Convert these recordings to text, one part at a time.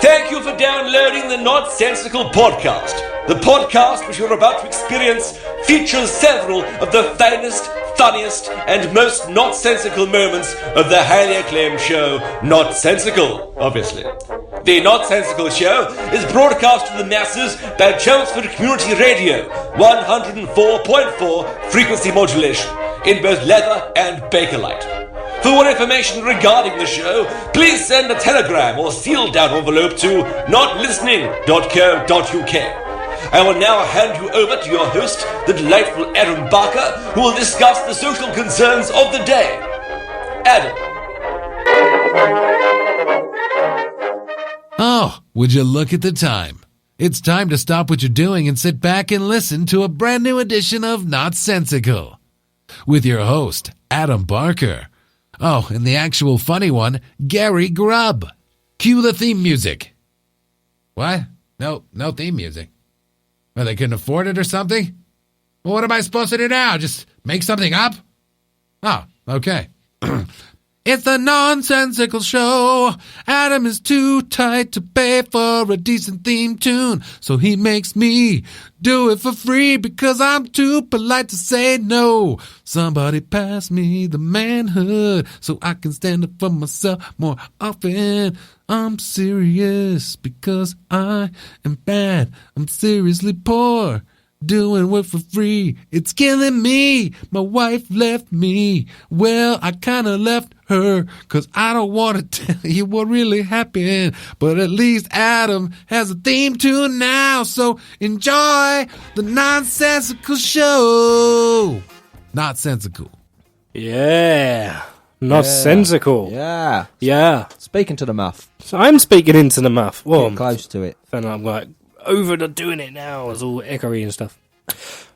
Thank you for downloading the NOTsensical podcast. The podcast which you're about to experience features several of the finest, funniest, and most NOTsensical moments of the highly acclaimed show NOTsensical, obviously. The NOTsensical show is broadcast to the masses by Chelmsford Community Radio, 104.4 frequency modulation, in both leather and bakelite. For more information regarding the show, please send a telegram or sealed down envelope to notlistening.co.uk. I will now hand you over to your host, the delightful Adam Barker, who will discuss the social concerns of the day. Adam. Oh, would you look at the time? It's time to stop what you're doing and sit back and listen to a brand new edition of NOTsensical. With your host, Adam Barker. Oh, and the actual funny one, Garrie Grubb. Cue the theme music. What? No theme music. Well, they couldn't afford it or something? Well, what am I supposed to do now? Just make something up? Oh, okay. It's the NOTsensical show. Adam is too tight to pay for a decent theme tune, so he makes me do it for free because I'm too polite to say no. Somebody pass me the manhood so I can stand up for myself more often. I'm serious because I am bad. I'm seriously poor. Doing work for free, it's killing me. My wife left me. Well, I kinda left her, 'cause I don't want to tell you what really happened. But at least Adam has a theme tune now, so enjoy the NOTsensical show. NOTsensical. Yeah. NOTsensical. Yeah. Yeah. Speaking to the muff. So I'm speaking into the muff. Well, Get close to it. and I'm like over the doing it now. It's all echoey and stuff.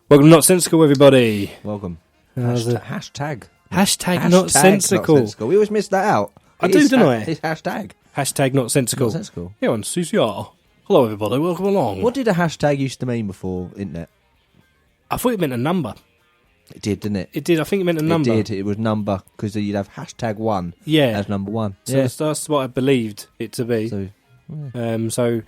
Welcome to NOTsensical, everybody. Welcome. How's it? Hashtag NOTsensical. We always miss that out. I do, don't I? It's hashtag. Hashtag NOTsensical. NOTsensical. Yeah, on CCR. Hello, everybody. Welcome along. What did a hashtag used to mean before internet? I thought it meant a number. It did, didn't it? It did. I think it meant a number. It did. It was number, because you'd have hashtag 1 Yeah. as number 1. So that's what I believed it to be. So, So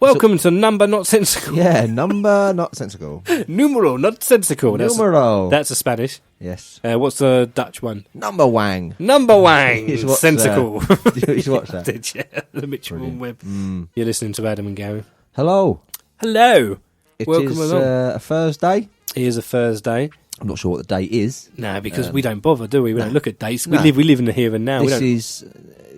welcome to number NOTsensical. yeah, number NOTsensical. Numero NOTsensical. Numero. That's a Spanish. Yes. What's the Dutch one? Number wang. Number Wang. You should watch, Sensical. You should watch that. Did you? The Mitchell Brilliant. Webb. You're listening to Adam and Garrie. Hello. Hello. It Welcome is along. a Thursday. Here's a Thursday. I'm not sure what the date is. No, because we don't bother, do we? We don't look at dates. We No. live in the here and now. This is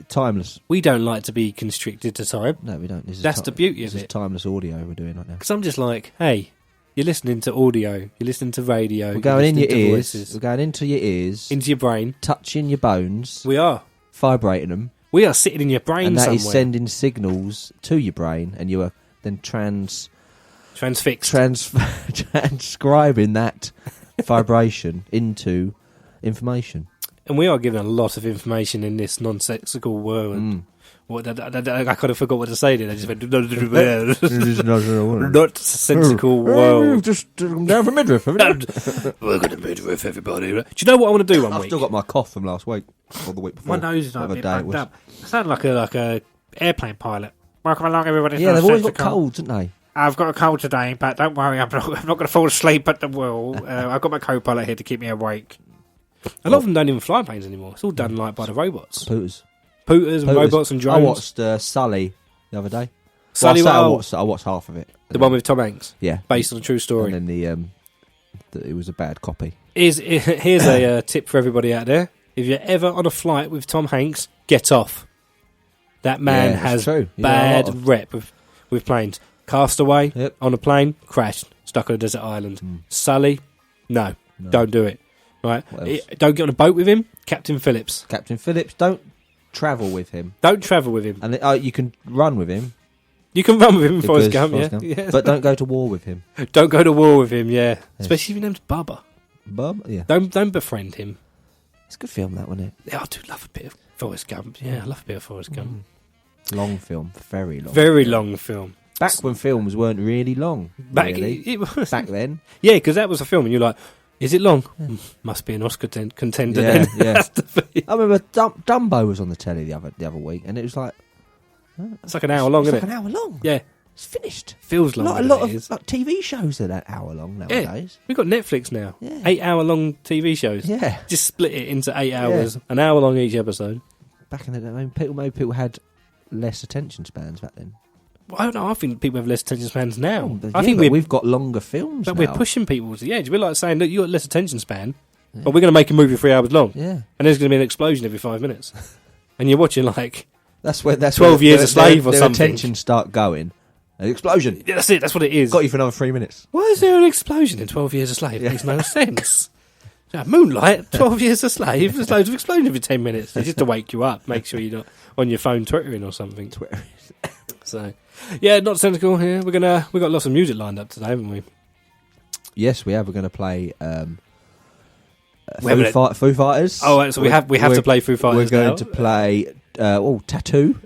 timeless. We don't like to be constricted to time. No, we don't. This is That's the beauty of This is it. timeless audio we're doing right now. Because I'm just like, hey, you're listening to audio. You're listening to radio. We're going in you're your listening to ears. voices, We're going into your ears. into your brain. Touching your bones. We are. Vibrating them. We are sitting in your brain And that somewhere. is sending signals to your brain. And you are then Transfixed. transcribing that vibration into information. And we are given a lot of information in this nonsensical world. What, I kind of forgot what to say then. I just went, nonsensical world. Just down from Midriff. Welcome to Midriff, everybody. Do you know what I want to do one I've week? still got my cough from last week. Or the week before. My nose is like a bit Whatever day it bugged was. up. I sound like a airplane pilot. Welcome along, everybody. Yeah, they've always got colds, haven't they? I've got a cold today, but don't worry, I'm not going to fall asleep at the wheel. I've got my co-pilot here to keep me awake. A lot of them don't even fly planes anymore. It's all done like by the robots. Pooters And robots and drones. I watched Sully the other day. Sully, I watched half of it. the one with Tom Hanks, Yeah. based on a true story. And then it was a bad copy. Here's a tip for everybody out there. If you're ever on a flight with Tom Hanks, get off. That man Yeah, it's has true. You know, a bad lot of- rep with planes. Castaway, Yep. on a plane, crashed, stuck on a desert island. Sully, no, don't do it. Right? What else? Don't get on a boat with him. Captain Phillips. Captain Phillips, don't travel with him. Don't travel with him. And you can run with him. You can run with him in Forrest because Gump, Forrest yeah. Gump. But don't go to war with him. Don't go to war with him, yeah. Especially if your name's Bubba. Bub? Yeah. Don't befriend him. It's a good film, that, wasn't it? Yeah, I do love a bit of Forrest Gump. Yeah, I love a bit of Forrest Gump. Long film. Very long. Very long film. Back when films weren't really long. Back, really. it was. Back then. Yeah, because that was a film, and you're like, Is it long? Must be an Oscar contender Yeah, then. yeah. Has to be. I remember Dumbo was on the telly the other week, and it was like It's like an hour long, it's isn't like it? an hour long. Yeah. It's finished. Feels long. A lot of like, TV shows are that hour long nowadays. We've got Netflix now. Yeah. 8 hour long TV shows. Yeah. Just split it into 8 hours. An hour long each episode. Back in the day, I mean, people had less attention spans back then. Well, I don't know. I think people have less attention spans now. But I think but we've got longer films but now. we're pushing people to the edge. We're like saying, look, you got less attention span, but we're going to make a movie 3 hours long. Yeah. And there's going to be an explosion every 5 minutes. And you're watching like That's 12 12 Years a Slave or their something. attention start going. An explosion. Yeah, that's it. That's what it is. Got you for another 3 minutes. Why is there an explosion in 12 Years a Slave? It makes no sense. Yeah, Moonlight, 12 Years a Slave, there's loads of explosions every 10 minutes. It's just to wake you up, make sure you're not on your phone twittering or something. So, yeah, not sensical here. We've got lots of music lined up today, haven't we? Yes, we have. We're going to play Foo Foo Fighters. Oh, right, so we have to play Foo Fighters. We're going now. to play Tattoo.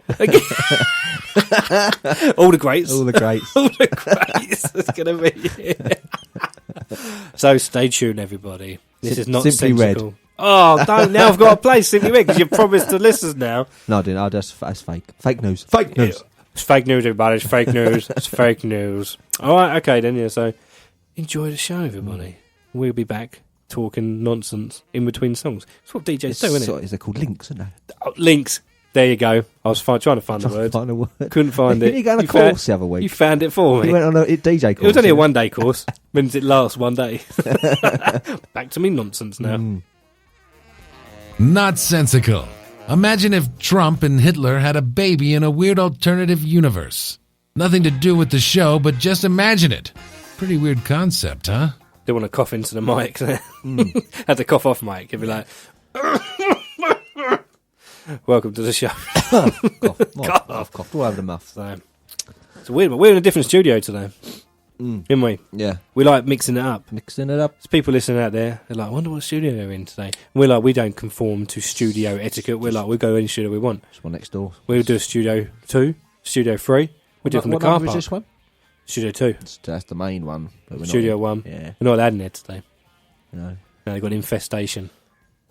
All the greats. All the greats. All the greats. It's going to be. So stay tuned, everybody. This is not Simply sensical. Red. Oh, don't! Now I've got to play Simply Red because you promised the listeners now. No, I didn't. That's fake. Fake news. Fake news. It's fake news, everybody. It's fake news. It's fake news. All right, okay then. Yeah, so enjoy the show, everybody. We'll be back talking nonsense in between songs. That's what DJs do, isn't it? They're called links, aren't they? Oh, links. There you go. I was trying to find the word. Find a word. Couldn't find it. You go on a course the other week. You found it for me. You went on a DJ course. It was only a one-day course. When did it last? 1 day. Back to me nonsense now. NOTsensical. Imagine if Trump and Hitler had a baby in a weird alternative universe. Nothing to do with the show, but just imagine it. Pretty weird concept, huh? Don't want to cough into the mic. Had to cough off mic. It'd be like, welcome to the show. I've coughed all over the mouth. So, it's weird, but we're in a different studio today. Didn't we? Yeah. We like mixing it up. Mixing it up. There's people listening out there, they're like, I wonder what studio they're in today. And we're like, we don't conform to studio etiquette. We're like, we'll go any studio we want. Just one next door. We'll do a studio 2, studio 3. We do it from the what car number park. is this one? Studio 2. That's the main one. But we're Studio not 1. Yeah. We're not allowed in there today. No. No, they've got an infestation.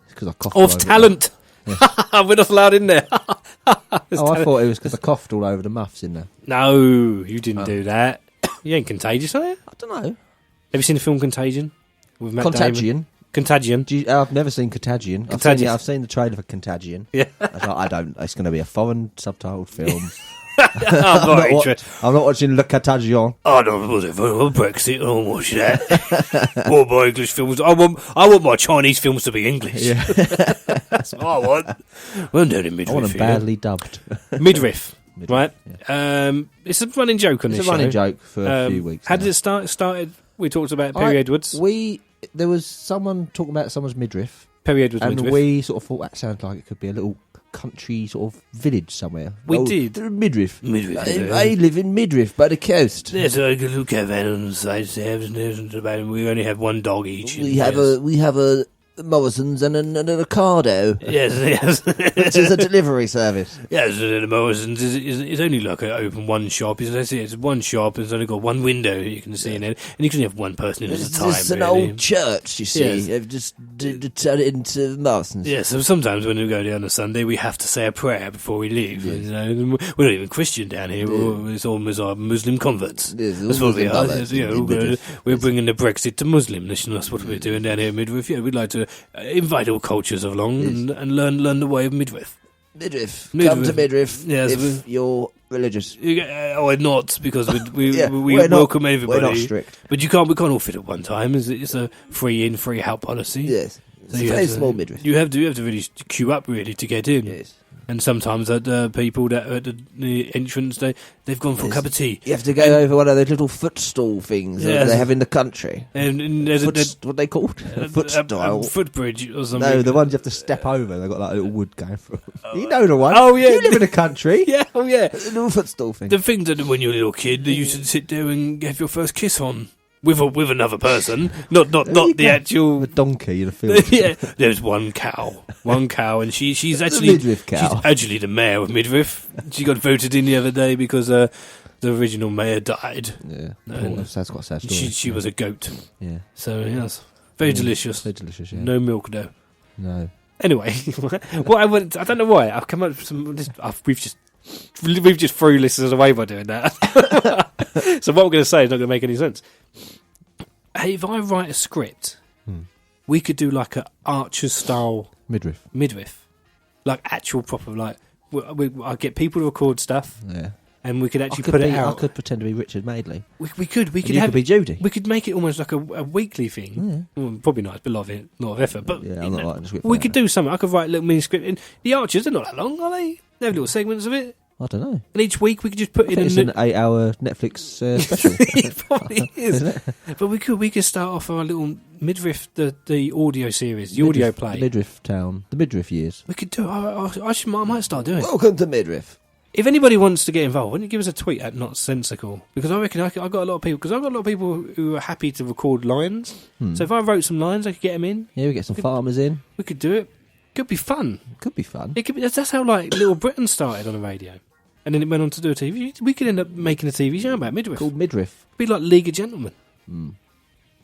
It's because I coughed all Of over talent! We're not allowed in there. I thought it was because I coughed all over the muffs in there. No, you didn't do that. You ain't contagious, are you? I don't know. Have you seen the film Contagion? With Matt Damon? Contagion. Contagion. I've never seen Contagion. I've seen the trailer for Contagion. Yeah. I don't. It's going to be a foreign subtitled film. I'm not interested. I'm not watching Le Contagion. I don't know if I want Brexit. I don't watch that. All my English films. I want my Chinese films to be English. Yeah. That's what I want. Well done in Midriff. I want them badly dubbed. Midriff. Right. Yeah. It's a running joke on this It's show. a running joke for a few weeks. How did it start? Started. We talked about Perry Edwards. There was someone talking about someone's midriff, Perry Edwards and midriff. we sort of thought that sounded like it could be a little country sort of village somewhere. We did. Midriff. Midriff. I live in Midriff by the coast. There's a little caravan on the side. We only have one dog each. We have a Morrison's and an Ocado. Yes. Which is a delivery service. Yes, the Morrison's is only like an open one shop. It's one shop. It's only got one window you can see in it, and you can only have one person in at a time. It's an really. old church, you see. Yes. They've just turned it into Morrison's. Yeah, so sometimes when we go down on Sunday, we have to say a prayer before we leave. Yes. You know, we're not even Christian down here. It's almost our Muslim converts. Yes, That's what we are. converts You know, in Midriff. we're bringing the Brexit to Muslim. That's what we're doing down here in Midriff. Yeah, we'd like to invite all cultures along and learn the way of Midriff. Midriff. Come to Midriff if you're religious. Or not, because we we're welcome not, everybody. We're not strict. But we can't all fit at one time. It's a free in, free out policy. Yes. So It's a very small midriff. You have to really queue up really to get in. Yes. And sometimes people that are at the entrance, they've gone for a cup of tea. You have to go over one of those little footstool things that they have in the country. And there's what are they called? Footstyle. Footbridge or something. No, the ones you have to step over. They've got like a little wood going through. You know the one. Oh, yeah. You live in a country. Yeah, oh yeah. A little footstool thing. The thing that when you're a little kid, you used to sit there and have your first kiss on. With another person, not the actual a donkey in a field. Yeah, there's one cow, and she's actually Midriff cow. She's actually the mayor of Midriff. She got voted in the other day because the original mayor died. Yeah, that's quite a sad story. She was a goat. Yeah. So yes, Very delicious. Very delicious, yeah. No milk, though. No. Anyway, I don't know why. I've come up with some... We've just threw listeners away by doing that. So what I'm going to say is not going to make any sense. Hey, if I write a script, we could do like an Archer-style... Midriff. Like actual proper, like... I'd get people to record stuff. Yeah. And we could actually put it out. I could pretend to be Richard Madeley. We could. You could be Judy. We could make it almost like a weekly thing. Yeah. Well, probably not. It's a lot of effort. But Yeah, I'm not writing a script. we could do something. I could write a little mini script. And the Archers, they're not that long, are they? They have little segments of it. I don't know. And each week we could just put in It's an 8-hour Netflix special. It probably is. Isn't it? But we could start off our little Midriff, the audio series, the audio play. The Midriff town. The Midriff years. We could do. I might start doing it. Welcome to Midriff. If anybody wants to get involved, why don't you give us a tweet at NOTsensical? Because I reckon I've got a lot of people. Because I've got a lot of people who are happy to record lines. So if I wrote some lines, I could get them in. Yeah, we get some farmers in. We could do it. Could be fun. Could be fun. It could be. That's how like Little Britain started on the radio, and then it went on to do a TV. We could end up making a TV show about Midriff. Called Midriff. It'd be like League of Gentlemen.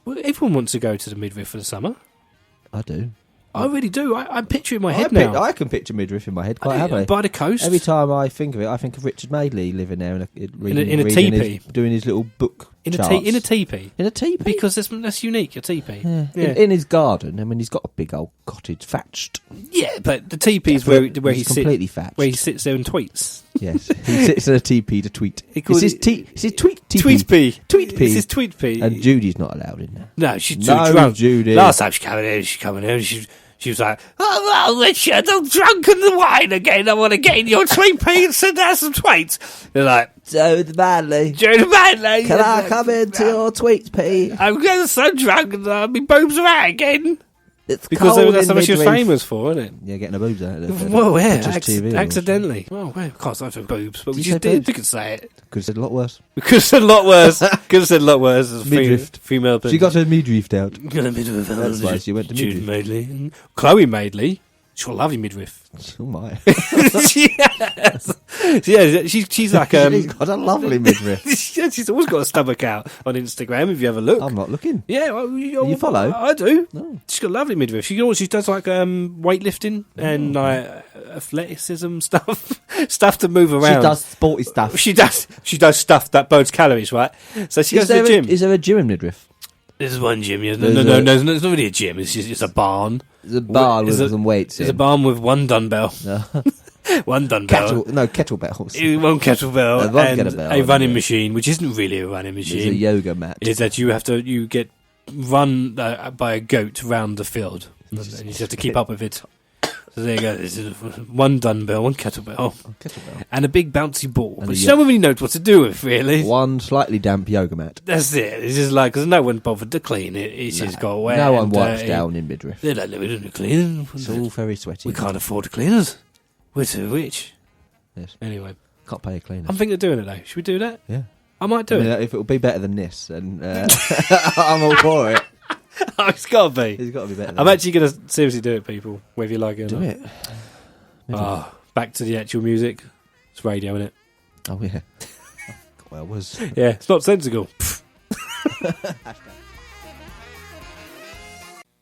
Well, everyone wants to go to the Midriff for the summer. I do. I really do. I picture it in my head now. I can picture Midriff in my head quite happily. By the coast. Every time I think of it, I think of Richard Madeley living there in a teepee. Doing his little book in a charts. in a teepee. In a teepee? Because that's unique, a teepee. Yeah. Yeah. In his garden. I mean, he's got a big old cottage thatched. Yeah, but the teepee is where he sits. Completely thatched. Where he sits there and tweets. Yes, he sits in a teepee to tweet. It's his tweet teepee. Tweet-pee. Tweet-pee. It's his tweet-pee. And Judy's not allowed in there. No, she's too No, drunk. Judy. Last time she came in, she was like, "Oh, Richard, I'm drunk in the wine again. I want to get in your tweet-pee and send out some tweets." They're like, Judy Manley. "Judy Manley, Can I come into your tweet-pee? I'm getting so drunk and my boobs are out again. It's Because cold that's in what she was Midriff. famous for, isn't it? Yeah, getting her boobs out. Well, yeah, Just TV accidentally. Well, yeah, of course, I have boobs, but we Did you just say did. boobs? We could say it. Could have said a lot worse. We could have said a lot worse. Could have said a lot worse. As a Midriff. female. She got her midriff out. Midriff. That's why she went to Judy midriff. Madeley. Chloe Madeley. She's got a lovely midriff. Oh my. yes. She's like She's got a lovely midriff. she's always got a stomach out on Instagram. If you have a look, I'm not looking. yeah, well, You follow? I do. No. She's got a lovely midriff. She does like weightlifting and like athleticism stuff to move around. She does sporty stuff. She does stuff that burns calories, right? So she goes to the gym. Is there a gym in Midriff? There's one gym. Yeah. There's No. a- It's not really a gym. It's a barn. There's a bar Is with it- some weights It's a in. barn with one dumbbell. No. One dumbbell. Kettlebells. One kettlebell One and kettlebell, a running yeah. machine, which isn't really a running There's a machine. yoga mat. Is that you get run by a goat round the field, and you just have to keep up with it. So there you go. This is one dumbbell, one kettlebell, Kettlebell. and a big bouncy ball, And which a no one really knows what to do with. Really, One slightly damp yoga mat. that's it. It's just like because no one bothered to clean it. It's just got wet. No one and wipes dirty. down in Midriff. They're like, we don't clean. It's all very sweaty. We can't afford the cleaners. We're too rich. Yes. Anyway, Can't pay a cleaner. I'm thinking of doing it though. Should we do that? Yeah. I might do I mean, it. if it will be better than this, then I'm all for it. Oh, it's got to be. It's got to be better than I'm actually going to seriously do it, people, whether you like it or Do not. it. Back to the actual music. It's radio, isn't it? Oh, yeah. Well, it was. Yeah, it's not sensical.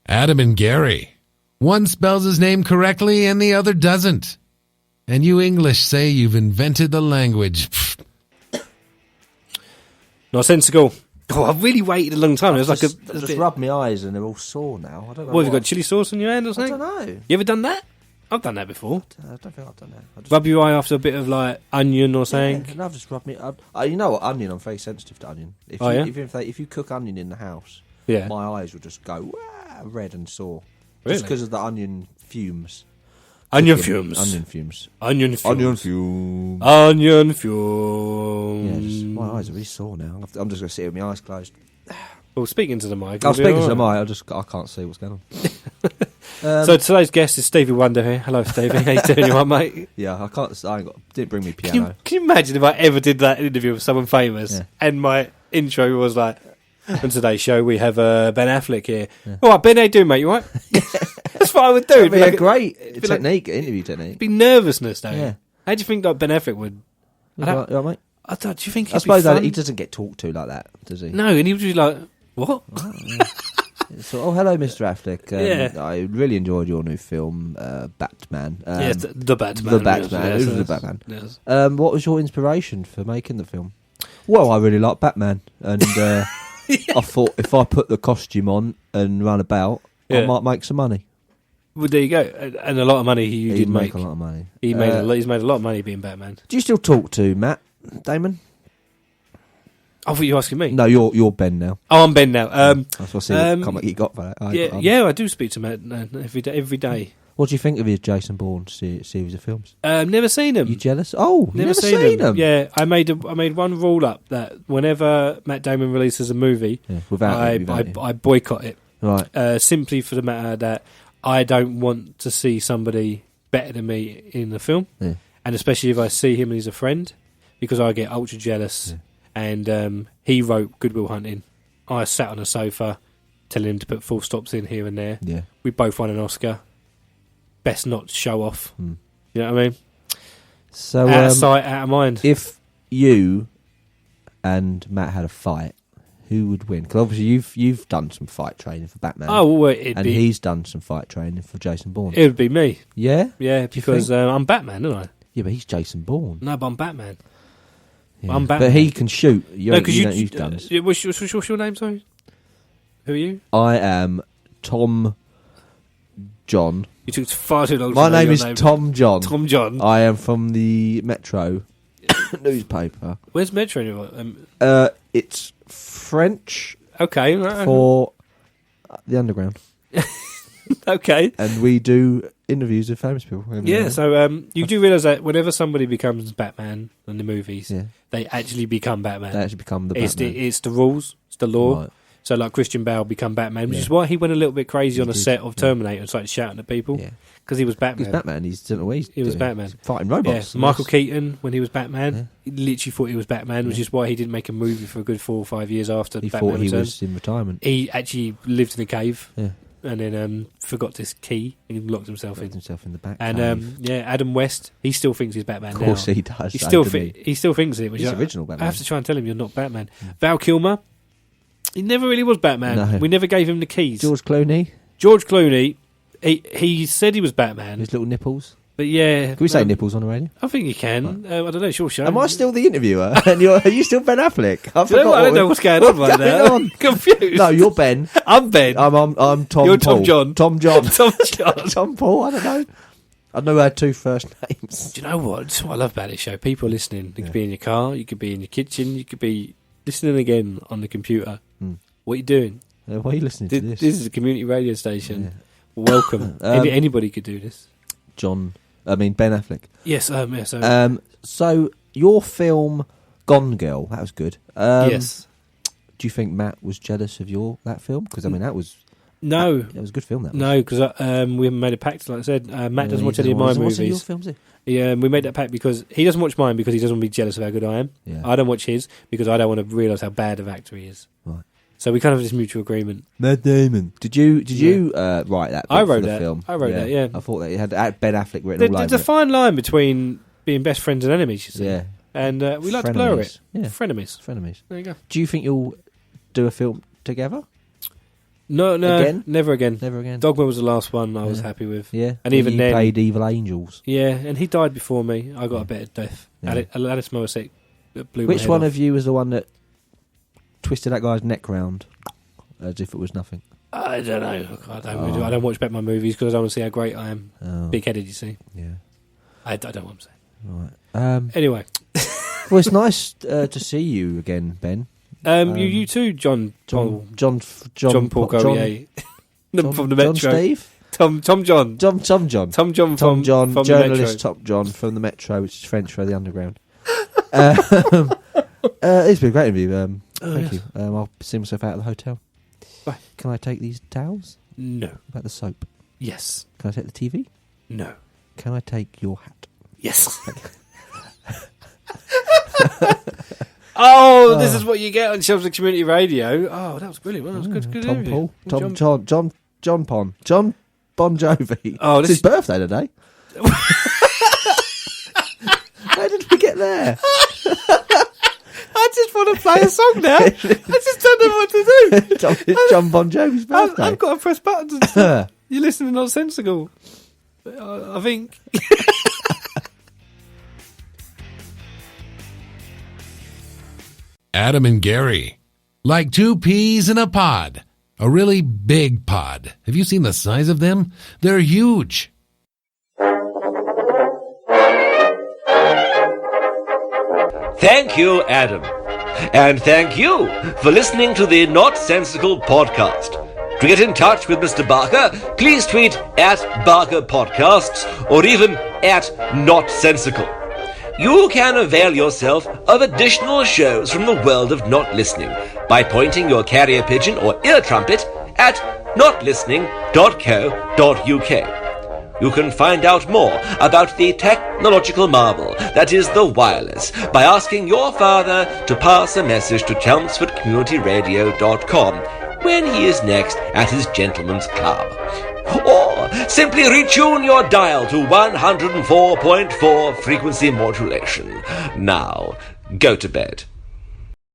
Adam and Garrie. One spells his name correctly and the other doesn't. And you English say you've invented the language. Pfft. Not sensical. Oh, I've really waited a long time. It was like I've a just bit... rubbed my eyes and they're all sore now. I don't know. What, have you got chili sauce on your hand or I something? don't know. You ever done that? I've done that before. I don't think I've done that. I just, Rub your eye after a bit of like onion or something. Yeah, and I've just rubbed me. You know what? Onion. I'm very sensitive to onion. If Oh, you, yeah? if you cook onion in the house, Yeah. my eyes will just go red and sore. Really? Just because of the onion fumes. Onion Cooking. fumes. Onion fumes. Onion fumes. Onion fumes. Onion Yeah, fumes. just, my eyes are really sore now. I'm just going to sit with my eyes closed. Well, speaking to the mic. I it'll was be speaking to alright. the mic. I can't see what's going on. So today's guest is Stevie Wonder here. Hello, Stevie. How you doing, you all right, mate? Yeah, I can't. I ain't got. Didn't bring me Can piano. you imagine if I ever did that interview with someone famous Yeah. and my intro was like, on today's show we have Ben Affleck here. Yeah. All right, Ben, how you doing, mate? You all right? That's what I would do. It'd be a like great be like- technique, interview technique. it'd be nervousness, though. Yeah. How do you think like Ben Affleck would? You all right, mate? I thought, do you think? I He'd suppose be fun? he doesn't get talked to like that, does he? No, and he would be like, what? So, hello, Mr. Affleck. Yeah. I really enjoyed your new film, Batman. Yes, the Batman. The Batman. Yes, It was yes, the Batman. yes. What was your inspiration for making the film? Well, I really like Batman, and I thought if I put the costume on and run about, I might make some money. Well, there you go, and a lot of money he did make. A lot of money. He's made a lot of money being Batman. Do you still talk to Matt Damon? I thought you were asking me. No, you're Ben now. Oh, I'm Ben now. That's what comment you got for that. Yeah, I do speak to Matt every day. What do you think of his Jason Bourne series of films? Never seen him. You jealous? Oh, never seen them. Yeah, I made one rule up that whenever Matt Damon releases a movie, I boycott it. Right. Simply for the matter that I don't want to see somebody better than me in the film, and especially if I see him and he's a friend, because I get ultra jealous. Yeah. And he wrote Good Will Hunting. I sat on a sofa telling him to put full stops in here and there. Yeah. We both won an Oscar. Best not to show off. You know what I mean? So out of sight, out of mind. If you and Matt had a fight, who would win? Because obviously you've done some fight training for Batman. Oh, well, he's done some fight training for Jason Bourne. It would be me. Yeah? Yeah, because I'm Batman, aren't I? Yeah, but he's Jason Bourne. No, but I'm Batman. Yeah. I'm Batman. But he can shoot. You don't use guns. What's your name, sorry? Who are you? I am Tom John. You took far too long My to know name your is Tom John. Tom John. I am from the Metro newspaper. Where's Metro? It's French okay. for the underground. Okay. And we do interviews with famous people. Yeah, so you do realise that whenever somebody becomes Batman in the movies, Yeah. they actually become Batman. They actually become the Batman. It's the rules, it's the law. Right. So like Christian Bale become Batman, which is why he went a little bit crazy on the set of Terminator and started shouting at people. Yeah. Because he was Batman. He's Batman. He was Batman. He's fighting robots. Yeah. Michael Keaton, when he was Batman, he literally thought he was Batman, which is why he didn't make a movie for a good 4 or 5 years after He Batman thought he returned. was in retirement. He actually lived in a cave. Yeah. And then forgot this key and locked himself in. in the back. And Adam West, he still thinks he's Batman now. Of course he does. He still thinks it. Which He's original Batman. I have to try and tell him you're not Batman. Val Kilmer, he never really was Batman. No. We never gave him the keys. George Clooney, he said he was Batman. his little nipples. But yeah. Can we say nipples on the radio? I think you can. I don't know, sure, show. Am I still the interviewer? And are you still Ben Affleck? I don't know what's going on right now. I'm confused. No, you're Ben. I'm Ben. I'm Tom. You're Paul. Tom John. Tom John. Tom John. Tom Paul. I don't know. I know I had 2 first names. Do you know what? That's what I love about this show. People listening. You could be in your car. You could be in your kitchen. You could be listening again on the computer. What are you doing? Why are you listening to this? This is a community radio station. Yeah. Welcome. Anybody could do this. Ben Affleck. Yes. So your film Gone Girl, that was good. Yes. Do you think Matt was jealous of that film? Because that was no. That was a good film. That was. No, because we haven't made a pact. Like I said, Matt doesn't watch any of my movies. Your films, Yeah, we made that pact because he doesn't watch mine because he doesn't want to be jealous of how good I am. Yeah. I don't watch his because I don't want to realise how bad of actor he is. Right. So we kind of have this mutual agreement. Matt Damon. Did you write that? I wrote for the that. film? I wrote that. Yeah. I thought that you had Ben Affleck written all over There's a fine line between being best friends and enemies. You see. Yeah. And we like to blur it. Yeah. Frenemies. There you go. Do you think you'll do a film together? No, again? Never again. Never again. Dogma was the last one I was happy with. Yeah. And even you then, played Evil Angels. Yeah, and he died before me. I got a better death. Yeah. Alice Morissette blew Which my head one off. of you was the one that twisted that guy's neck round as if it was nothing? I don't know. I don't watch Batman movies because I don't want to see how great I am. Oh. Big-headed, you see. Yeah. I don't know what I'm saying. Right. Anyway. Well, it's nice to see you again, Ben. You too, John Paul Garrie. From the Metro. John Steve? Tom John. Tom John. Tom John from journalist the Metro. Tom John from the Metro, which is French for the underground. It's been a great interview. Thank you. I'll see myself out of the hotel. Bye. Can I take these towels? No. What about the soap? Yes. Can I take the TV? No. Can I take your hat? Yes. This is what you get on Chelmsford Community Radio. Oh, that was brilliant. That was good. Tom interview. Paul. John Bon Jovi. Oh, it's his birthday today. How did we get there? I just want to play a song now. I just don't know what to do. It's John Bon Jovi's birthday. I've got to press buttons and stuff. You're listening to NOTsensical. I think. Adam and Garrie. Like two peas in a pod. A really big pod. Have you seen the size of them? They're huge. Thank you, Adam. And thank you for listening to the NOTsensical podcast. To get in touch with Mr. Barker, please tweet at Barker Podcasts or even at NOTsensical. You can avail yourself of additional shows from the world of not listening by pointing your carrier pigeon or ear trumpet at notlistening.co.uk. You can find out more about the technological marvel that is the wireless by asking your father to pass a message to ChelmsfordCommunityRadio.com when he is next at his gentleman's club. Or simply retune your dial to 104.4 frequency modulation. Now, go to bed.